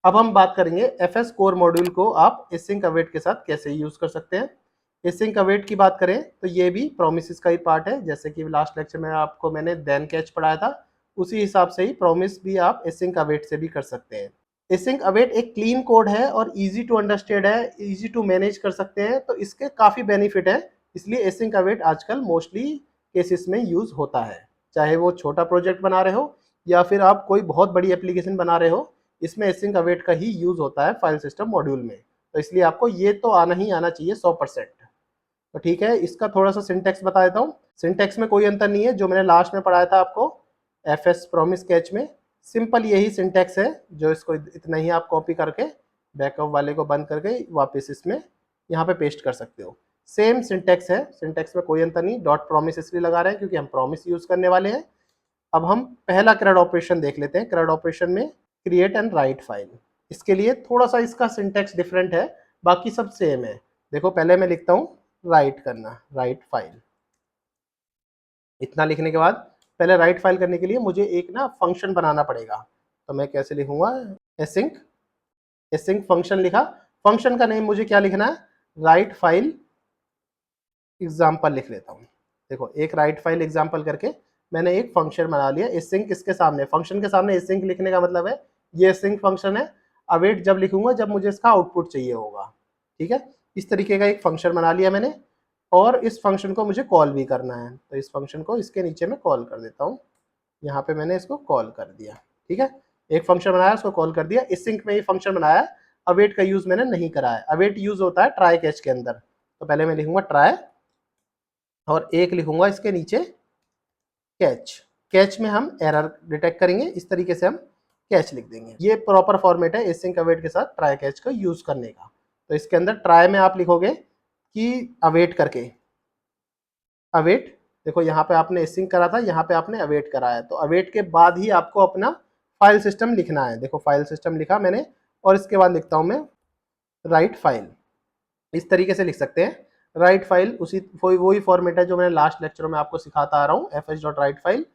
अब हम बात करेंगे एफएस कोर मॉड्यूल को आप एसिंक अवेट के साथ कैसे यूज कर सकते हैं। एसिंक अवेट की बात करें तो ये भी प्रोमिस का ही पार्ट है, जैसे कि लास्ट लेक्चर में आपको मैंने देन कैच पढ़ाया था, उसी हिसाब से ही प्रोमिस भी आप एसिंक अवेट से भी कर सकते हैं। एसिंक अवेट एक क्लीन कोड है और इजी टू अंडरस्टैंड है, इजी टू मैनेज कर सकते हैं, तो इसके काफ़ी बेनिफिट है। इसलिए एसिंक अवेट आजकल मोस्टली केसेस में यूज होता है, चाहे वो छोटा प्रोजेक्ट बना रहे हो या फिर आप कोई बहुत बड़ी एप्लीकेशन बना रहे हो, इसमें एसिंक अवेट का ही यूज होता है फाइल सिस्टम मॉड्यूल में। तो इसलिए आपको ये तो आना ही आना चाहिए 100%। तो ठीक है, इसका थोड़ा सा सिंटेक्स बता देता हूँ। सिंटेक्स में कोई अंतर नहीं है, जो मैंने लास्ट में पढ़ाया था आपको एफएस प्रॉमिस कैच में, सिंपल यही सिंटेक्स है। जो इसको इतना ही आप कॉपी करके बैकअप वाले को बंद करके वापस इसमें यहाँ पे पेस्ट कर सकते हो। सेम सिंटेक्स है, सिंटेक्स में कोई अंतर नहीं। डॉट प्रॉमिस इसलिए लगा रहे हैं क्योंकि हम प्रॉमिस यूज करने वाले हैं। अब हम पहला CRUD ऑपरेशन देख लेते हैं। CRUD ऑपरेशन में क्रिएट एंड राइट फाइल, इसके लिए थोड़ा सा इसका सिंटेक्स डिफरेंट है, बाकी सब सेम है। देखो पहले मैं लिखता हूँ राइट करना, राइट फाइल। इतना लिखने के बाद पहले राइट फाइल करने के लिए मुझे एक ना फंक्शन बनाना पड़ेगा। तो मैं कैसे लिखूंगा, एसिंक, एसिंक फंक्शन लिखा। फंक्शन का नेम मुझे क्या लिखना है, राइट फाइल एग्जाम्पल लिख लेता हूँ। देखो एक राइट फाइल एग्जाम्पल करके मैंने एक फंक्शन बना लिया। एसिंक इसके सामने, फंक्शन के सामने एसिंक लिखने का मतलब है ये एसिंक फंक्शन है, अवेट जब लिखूंगा जब मुझे इसका आउटपुट चाहिए होगा। ठीक है, इस तरीके का एक फंक्शन बना लिया मैंने, और इस फंक्शन को मुझे कॉल भी करना है। तो इस फंक्शन को इसके नीचे में कॉल कर देता हूँ। यहाँ पे मैंने इसको कॉल कर दिया। ठीक है, एक फंक्शन बनाया, उसको कॉल कर दिया। एसिंक में ये फंक्शन बनाया है, अवेट का यूज मैंने नहीं करा है। अवेट यूज होता है ट्राई कैच के अंदर। तो पहले मैं लिखूंगा ट्राई और एक लिखूंगा इसके नीचे कैच। कैच में हम एरर डिटेक्ट करेंगे, इस तरीके से हम कैच लिख देंगे। ये प्रॉपर फॉर्मेट है एसिंक अवेट के साथ ट्राई कैच का यूज करने का। तो इसके अंदर ट्राई में आप लिखोगे कि अवेट करके, अवेट, देखो यहाँ पे आपने एसिंक करा था, यहाँ पे आपने अवेट करा है, तो अवेट के बाद ही आपको अपना फाइल सिस्टम लिखना है। देखो फाइल सिस्टम लिखा मैंने, और इसके बाद लिखता हूँ मैं राइट फाइल। इस तरीके से लिख सकते हैं राइट फाइल। उसी वही फॉर्मेट है जो मैंने लास्ट लेक्चर में आपको सिखाता आ रहा हूँ, fh.write फाइल।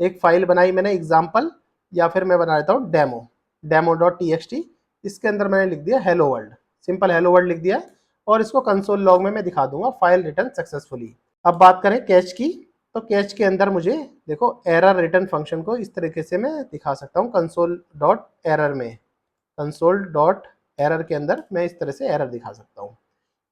एक फाइल बनाई मैंने एग्जाम्पल, या फिर मैं बना देता हूँ डेमो, demo.txt। इसके अंदर मैंने लिख दिया hello world, simple hello world लिख दिया, और इसको कंसोल लॉग में मैं दिखा दूंगा फाइल रिटर्न सक्सेसफुली। अब बात करें कैच की, तो कैच के अंदर मुझे देखो एरर रिटर्न फंक्शन को इस तरीके से मैं दिखा सकता हूँ कंसोल डॉट एरर में, कंसोल डॉट एरर के अंदर मैं इस तरह से एरर दिखा सकता हूँ।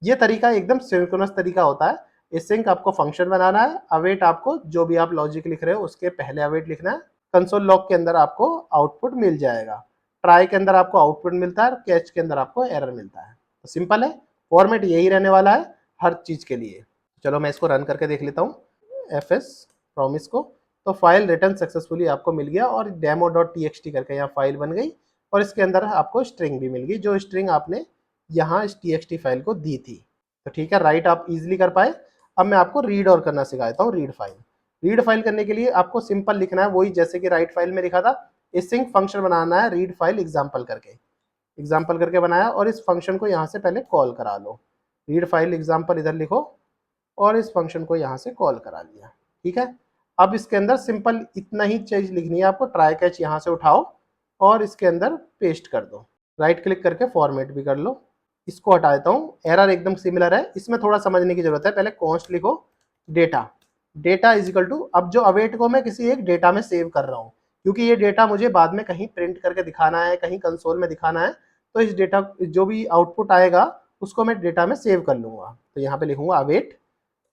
ये तरीका एकदम सिंक्रोनस तरीका होता है। एसिंक आपको फंक्शन बनाना है, अवेट आपको जो भी आप लॉजिक लिख रहे हो उसके पहले अवेट लिखना है। कंसोल लॉग के अंदर आपको आउटपुट मिल जाएगा, ट्राई के अंदर आपको आउटपुट मिलता है, कैच के अंदर आपको एरर मिलता है। तो सिंपल है, फॉर्मेट यही रहने वाला है हर चीज के लिए। चलो मैं इसको रन करके देख लेता हूँ एफएस प्रॉमिस को। तो फाइल रिटर्न सक्सेसफुली आपको मिल गया, और demo.txt करके यहाँ फाइल बन गई, और इसके अंदर आपको स्ट्रिंग भी मिल गई, जो स्ट्रिंग आपने यहाँ इस txt फाइल को दी थी। तो ठीक है, राइट आप इजीली कर पाए। अब मैं आपको रीड और करना सिखाता हूँ, रीड फाइल। रीड फाइल करने के लिए आपको सिंपल लिखना है वही जैसे कि राइट फाइल में लिखा था। एसिंक फंक्शन बनाना है रीड फाइल एग्जाम्पल करके, एग्जाम्पल करके बनाया, और इस फंक्शन को यहाँ से पहले कॉल करा लो। रीड फाइल एग्जाम्पल इधर लिखो, और इस फंक्शन को यहाँ से कॉल करा लिया। ठीक है, अब इसके अंदर सिंपल इतना ही चीज लिखनी है आपको, ट्राई कैच यहाँ से उठाओ और इसके अंदर पेस्ट कर दो। राइट क्लिक करके फॉर्मेट भी कर लो। इसको हटा देता हूँ, एरर एकदम सिमिलर है, इसमें थोड़ा समझने की जरूरत है। पहले कॉन्स्ट लिखो data, data is equal to, अब जो अवेट को मैं किसी एक डेटा में सेव कर रहा हूँ, क्योंकि ये डेटा मुझे बाद में कहीं प्रिंट करके दिखाना है, कहीं कंसोल में दिखाना है, तो इस डेटा जो भी आउटपुट आएगा उसको मैं डेटा में सेव कर लूंगा। तो यहाँ पे लिखूंगा अवेट,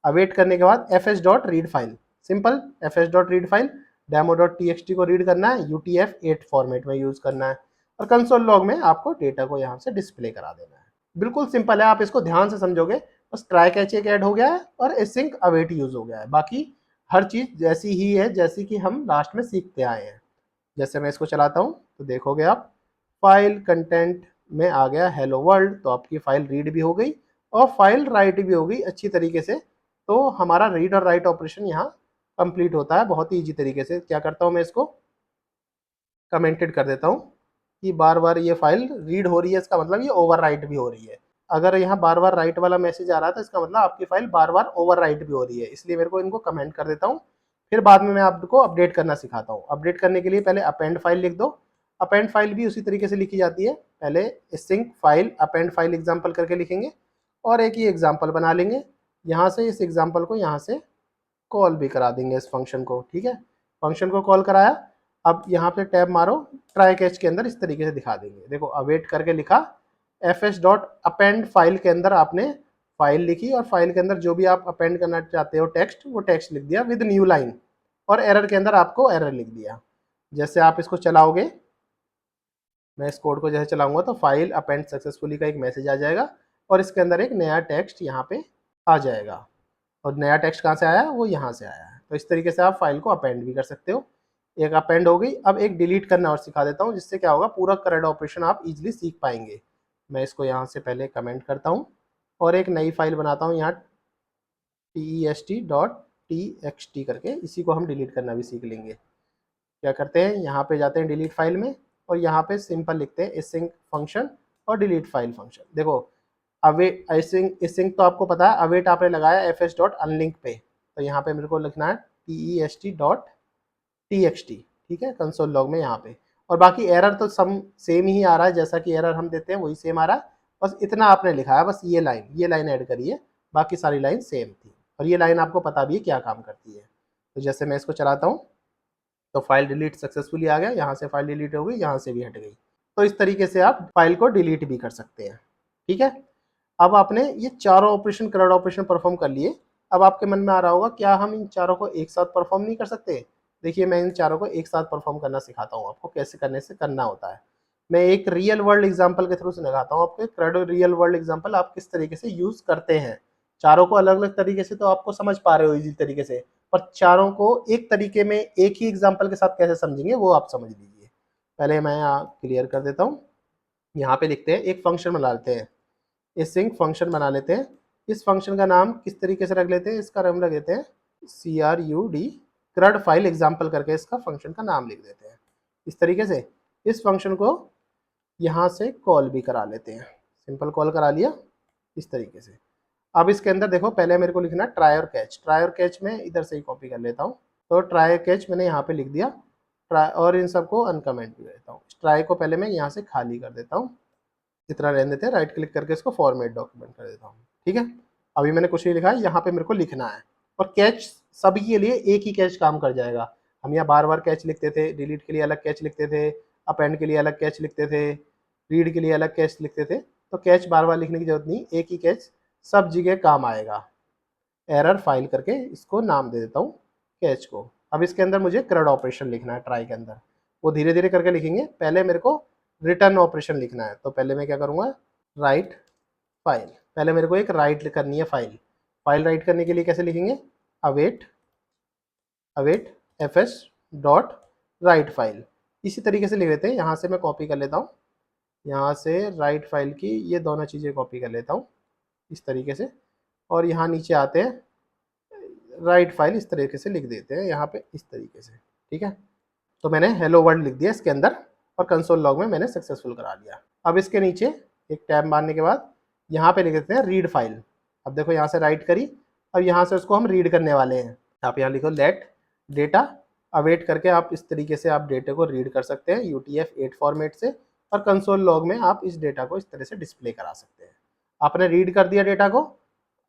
अवेट करने के बाद fh.read file, simple fh.read file, demo.txt को रीड करना है, UTF-8 फॉर्मेट में यूज करना है, और कंसोल लॉग में आपको डेटा को यहाँ से डिस्प्ले करा देना है। बिल्कुल सिंपल है, आप इसको ध्यान से समझोगे, बस ट्राई कैच एक ऐड हो गया है और एसिंक अवेट यूज हो गया है। बाकी हर चीज जैसी ही है जैसी कि हम लास्ट में सीखते आए हैं। जैसे मैं इसको चलाता हूँ तो देखोगे आप फाइल कंटेंट में आ गया हेलो वर्ल्ड, तो आपकी फाइल रीड भी हो गई और फाइल राइट भी हो गई अच्छी तरीके से। तो हमारा रीड और राइट ऑपरेशन यहाँ कंप्लीट होता है बहुत ही ईजी तरीके से। क्या करता हूँ मैं, इसको कमेंटेड कर देता हूँ कि बार बार ये फाइल रीड हो रही है, इसका मतलब ये ओवर राइट भी हो रही है। अगर यहाँ बार बार राइट वाला मैसेज आ रहा था, इसका मतलब आपकी फाइल बार बार ओवर राइट भी हो रही है, इसलिए मेरे को इनको कमेंट कर देता हूँ। फिर बाद में मैं आपको अपडेट करना सिखाता हूँ। अपडेट करने के लिए पहले अपेंड फाइल लिख दो, अपेंड फाइल भी उसी तरीके से लिखी जाती है, पहले sync file append file example करके लिखेंगे और एक ही एग्जाम्पल बना लेंगे, यहाँ से इस एग्जाम्पल को यहाँ से कॉल भी करा देंगे इस फंक्शन को। ठीक है, फंक्शन को कॉल कराया, अब यहाँ पे टैब मारो, ट्राई कैच के अंदर इस तरीके से दिखा देंगे। देखो अवेट करके लिखा, fs डॉट अपेंड फाइल के अंदर आपने फाइल लिखी और फाइल के अंदर जो भी आप अपेंड करना चाहते हो टेक्स्ट, वो टेक्स्ट लिख दिया विद न्यू लाइन, और एरर के अंदर आपको एरर लिख दिया। जैसे आप इसको चलाओगे, मैं इस कोड को जैसे चलाऊंगा तो फाइल अपेंड सक्सेसफुली का एक मैसेज आ जाएगा और इसके अंदर एक नया टेक्स्ट यहाँ पे आ जाएगा। और नया टेक्स्ट कहाँ से आया, वो यहाँ से आया है। तो इस तरीके से आप फाइल को अपेंड भी कर सकते हो। एक अपेंड हो गई, अब एक डिलीट करना और सिखा देता हूँ, जिससे क्या होगा पूरा करेक्ट ऑपरेशन आप इजीली सीख पाएंगे। मैं इसको यहाँ से पहले कमेंट करता हूँ और एक नई फाइल बनाता हूँ यहाँ test.txt करके, इसी को हम डिलीट करना भी सीख लेंगे। क्या करते हैं, यहाँ पे जाते हैं डिलीट फाइल में और यहाँ पे सिंपल लिखते हैं async फंक्शन और डिलीट फाइल फंक्शन। देखो अवेट async तो आपको पता है, अवेट आपने लगाया fs डॉट अनलिंक पे, तो यहाँ पे मेरे को लिखना है test.txt। ठीक है, कंसोल लॉग में यहाँ पे, और बाकी एरर तो सम सेम ही आ रहा है, जैसा कि एरर हम देते हैं वही सेम आ रहा है, बस इतना आपने लिखा है, बस ये लाइन ऐड करी है, बाकी सारी लाइन सेम थी। और ये लाइन आपको पता भी है क्या काम करती है। तो जैसे मैं इसको चलाता हूँ तो फाइल डिलीट सक्सेसफुली आ गया, यहाँ से फाइल डिलीट हो गई, यहाँ से भी हट गई। तो इस तरीके से आप फाइल को डिलीट भी कर सकते हैं। ठीक है, अब आपने ये चारों ऑपरेशन करंट ऑपरेशन परफॉर्म कर लिए। अब आपके मन में आ रहा होगा क्या हम इन चारों को एक साथ परफॉर्म नहीं कर सकते। देखिए मैं इन चारों को एक साथ परफॉर्म करना सिखाता हूँ आपको, कैसे करने से करना होता है। मैं एक रियल वर्ल्ड एग्जाम्पल के थ्रू समझाता हूँ आपको, CRUD रियल वर्ल्ड एग्जाम्पल आप किस तरीके से यूज करते हैं। चारों को अलग अलग तरीके से तो आपको समझ पा रहे हो इजी तरीके से, पर चारों को एक तरीके में एक ही एग्जाम्पल के साथ कैसे समझेंगे वो आप समझ लीजिए। पहले मैं यहाँ क्लियर कर देता हूँ, यहाँ पे लिखते हैं एक फंक्शन बना लेते हैं, async फंक्शन बना लेते हैं। इस फंक्शन का नाम किस तरीके से रख लेते हैं, इसका नाम रख देते हैं CRUD फाइल एग्जाम्पल करके इसका फंक्शन का नाम लिख देते हैं। इस तरीके से इस फंक्शन को यहाँ से कॉल भी करा लेते हैं, सिंपल कॉल करा लिया इस तरीके से। अब इसके अंदर देखो पहले मेरे को लिखना ट्राई और कैच, ट्राई और कैच में इधर से ही कॉपी कर लेता हूँ। तो ट्राई कैच मैंने यहाँ पे लिख दिया, ट्राई और इन सबको अनकमेंट भी देता हूँ। ट्राई को पहले मैं यहाँ से खाली कर देता हूँ, इतना रहने देते हैं, राइट क्लिक करके इसको फॉर्मेट डॉक्यूमेंट कर देता हूँ। ठीक है, अभी मैंने कुछ नहीं लिखा है, यहाँ पे मेरे को लिखना है। और कैच सभी के लिए एक ही कैच काम कर जाएगा। हम यहाँ बार बार कैच लिखते थे, डिलीट के लिए अलग कैच लिखते थे, अपेंड के लिए अलग कैच लिखते थे, रीड के लिए अलग कैच लिखते थे। तो कैच बार बार लिखने की जरूरत नहीं, एक ही कैच सब जगह काम आएगा। एरर फाइल करके इसको नाम दे देता हूँ कैच को। अब इसके अंदर मुझे CRUD ऑपरेशन लिखना है, ट्राई के अंदर वो धीरे धीरे करके लिखेंगे। पहले मेरे को रिटर्न ऑपरेशन लिखना है, तो पहले मैं क्या करूँगा, राइट फाइल, पहले मेरे को एक राइट करनी है फाइल। फाइल राइट करने के लिए कैसे लिखेंगे, await fs dot write file, इसी तरीके से लिख लेते हैं। यहाँ से मैं कॉपी कर लेता हूँ, यहाँ से राइट फाइल की ये दोनों चीज़ें कॉपी कर लेता हूँ इस तरीके से, और यहाँ नीचे आते हैं राइट फाइल इस तरीके से लिख देते हैं यहाँ पे इस तरीके से। ठीक है, तो मैंने हेलो वर्ल्ड लिख दिया इसके अंदर और कंसोल लॉग में मैंने सक्सेसफुल करा लिया। अब इसके नीचे एक टैब मारने के बाद यहाँ पे लिख देते हैं रीड फाइल। अब देखो यहाँ से राइट करी, अब यहाँ से उसको हम रीड करने वाले हैं। आप यहाँ लिखो लेट डेटा अवेट करके आप इस तरीके से आप डेटा को रीड कर सकते हैं UTF-8 फॉर्मेट से, और कंसोल लॉग में आप इस डेटा को इस तरह से डिस्प्ले करा सकते हैं। आपने रीड कर दिया डेटा को,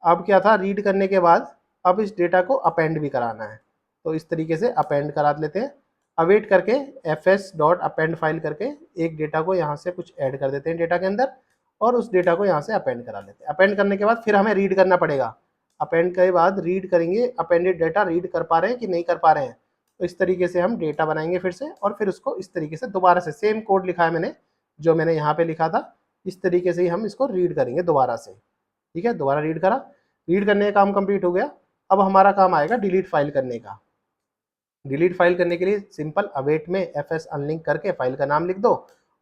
अब क्या था, रीड करने के बाद अब इस डेटा को अपेंड भी कराना है, तो इस तरीके से अपेंड करा लेते हैं। अवेट करके fs डॉट अपेंड फाइल करके एक डेटा को यहाँ से कुछ ऐड कर देते हैं डेटा के अंदर, और उस डेटा को यहाँ से अपेंड करा लेते हैं। अपेंड करने के बाद फिर हमें रीड करना पड़ेगा, अपेंड के बाद रीड करेंगे अपेंडेड डेटा रीड कर पा रहे हैं कि नहीं कर पा रहे हैं। तो इस तरीके से हम डेटा बनाएंगे फिर से, और फिर उसको इस तरीके से दोबारा से सेम कोड लिखा है मैंने, जो मैंने यहाँ पे लिखा था, इस तरीके से ही हम इसको रीड करेंगे दोबारा से। ठीक है, दोबारा रीड करा, रीड करने का काम कंप्लीट हो गया। अब हमारा काम आएगा डिलीट फाइल करने का। डिलीट फाइल करने के लिए सिंपल अवेट में fs अनलिंक करके फाइल का नाम लिख दो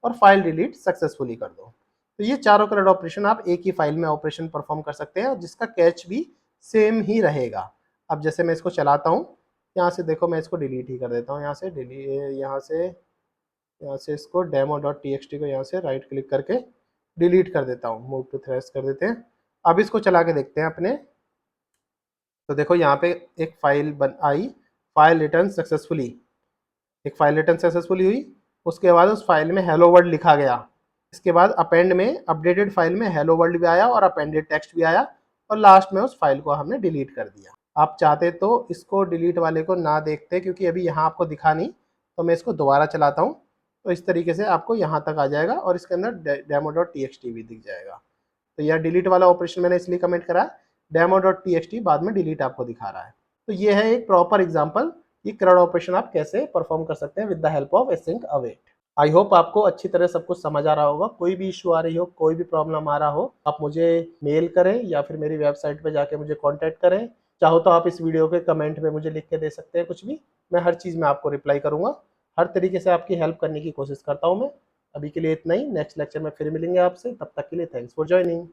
और फाइल डिलीट सक्सेसफुली कर दो। तो ये चारों CRUD ऑपरेशन आप एक ही फाइल में ऑपरेशन परफॉर्म कर सकते हैं, जिसका कैच भी सेम ही रहेगा। अब जैसे मैं इसको चलाता हूँ, यहाँ से देखो मैं इसको डिलीट ही कर देता हूँ, यहाँ से इसको demo.txt को यहाँ से राइट क्लिक करके डिलीट कर देता हूँ, मूव टू थ्रेश कर देते हैं। अब इसको चला के देखते हैं अपने, तो देखो यहाँ पे एक फाइल आई, फाइल रिटर्न सक्सेसफुली, एक फाइल रिटर्न सक्सेसफुली हुई। उसके बाद उस फाइल में हेलो वर्ल्ड लिखा गया। इसके बाद अपेंड में अपडेटेड फाइल में हेलो वर्ल्ड भी आया और अपेंडेड टेक्स्ट भी आया और लास्ट में उस फाइल को हमने डिलीट कर दिया। आप चाहते तो इसको डिलीट वाले को ना देखते, क्योंकि अभी यहाँ आपको दिखा नहीं, तो मैं इसको दोबारा चलाता हूँ तो इस तरीके से आपको यहाँ तक आ जाएगा और इसके अंदर demo.txt भी दिख जाएगा। तो यह डिलीट वाला ऑपरेशन मैंने इसलिए कमेंट करा, demo.txt बाद में डिलीट आपको दिखा रहा है। तो ये है एक प्रॉपर एग्जांपल कि CRUD ऑपरेशन आप कैसे परफॉर्म कर सकते हैं with the help of async await। I hope आपको अच्छी तरह सब कुछ समझ आ रहा होगा। कोई भी इशू आ रही हो, कोई भी प्रॉब्लम आ रहा हो, आप मुझे मेल करें या फिर मेरी वेबसाइट पे जाके मुझे कांटेक्ट करें। चाहो तो आप इस वीडियो के कमेंट में मुझे लिख के दे सकते हैं कुछ भी, मैं हर चीज़ में आपको रिप्लाई करूँगा। हर तरीके से आपकी हेल्प करने की कोशिश करता हूँ मैं। अभी के लिए इतना ही, नेक्स्ट लेक्चर में फिर मिलेंगे आपसे, तब तक के लिए थैंक्स फॉर ज्वाइनिंग।